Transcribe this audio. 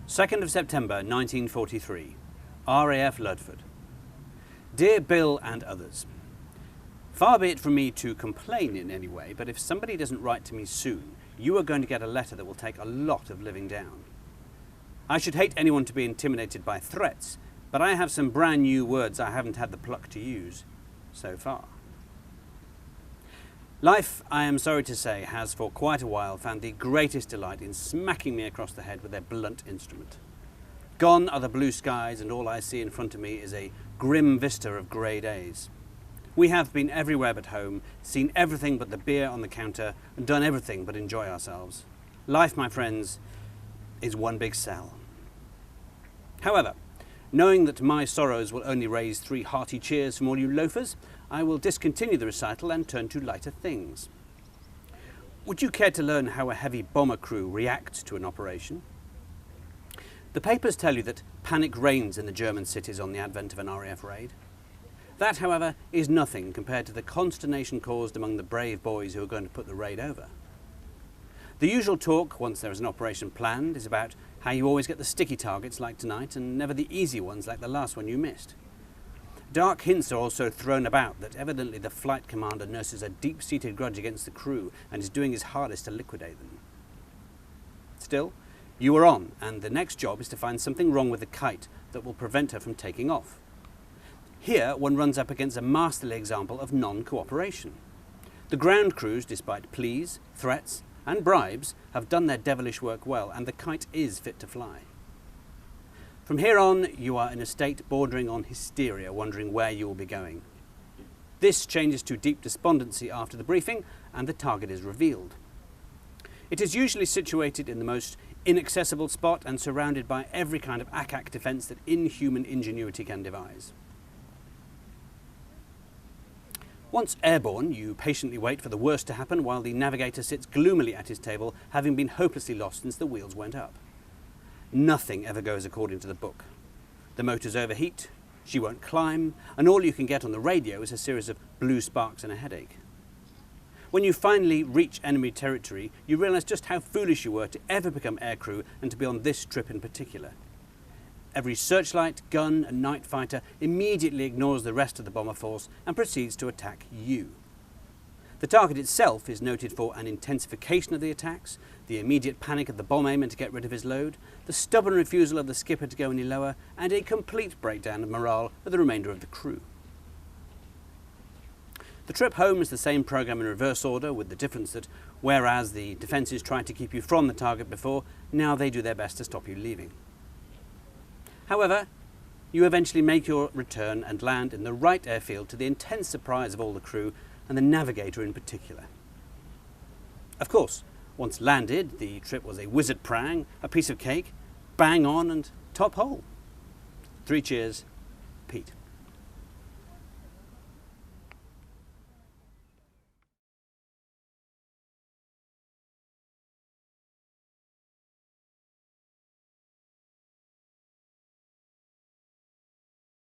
2nd of September 1943, RAF Ludford. Dear Bill and others, far be it from me to complain in any way, but if somebody doesn't write to me soon, you are going to get a letter that will take a lot of living down. I should hate anyone to be intimidated by threats, but I have some brand new words I haven't had the pluck to use so far. Life, I am sorry to say, has for quite a while found the greatest delight in smacking me across the head with their blunt instrument. Gone are the blue skies, and all I see in front of me is a grim vista of grey days. We have been everywhere but home, seen everything but the beer on the counter, and done everything but enjoy ourselves. Life, my friends, is one big sell. However, knowing that my sorrows will only raise 3 hearty cheers from all you loafers, I will discontinue the recital and turn to lighter things. Would you care to learn how a heavy bomber crew reacts to an operation? The papers tell you that panic reigns in the German cities on the advent of an RAF raid. That, however, is nothing compared to the consternation caused among the brave boys who are going to put the raid over. The usual talk, once there is an operation planned, is about how you always get the sticky targets like tonight and never the easy ones like the last one you missed. Dark hints are also thrown about that evidently the flight commander nurses a deep-seated grudge against the crew and is doing his hardest to liquidate them. Still, you are on, and the next job is to find something wrong with the kite that will prevent her from taking off. Here, one runs up against a masterly example of non-cooperation. The ground crews, despite pleas, threats, and bribes, have done their devilish work well, and the kite is fit to fly. From here on, you are in a state bordering on hysteria, wondering where you will be going. This changes to deep despondency after the briefing, and the target is revealed. It is usually situated in the most inaccessible spot and surrounded by every kind of ack-ack defence that inhuman ingenuity can devise. Once airborne, you patiently wait for the worst to happen while the navigator sits gloomily at his table, having been hopelessly lost since the wheels went up. Nothing ever goes according to the book. The motors overheat, she won't climb, and all you can get on the radio is a series of blue sparks and a headache. When you finally reach enemy territory, you realise just how foolish you were to ever become aircrew and to be on this trip in particular. Every searchlight, gun and night fighter immediately ignores the rest of the bomber force and proceeds to attack you. The target itself is noted for an intensification of the attacks, the immediate panic of the bomb aimer to get rid of his load, the stubborn refusal of the skipper to go any lower, and a complete breakdown of morale of the remainder of the crew. The trip home is the same programme in reverse order, with the difference that whereas the defences tried to keep you from the target before, now they do their best to stop you leaving. However, you eventually make your return and land in the right airfield to the intense surprise of all the crew, and the navigator in particular. Of course, once landed, the trip was a wizard prang, a piece of cake, bang on and top hole. 3 cheers, Pete.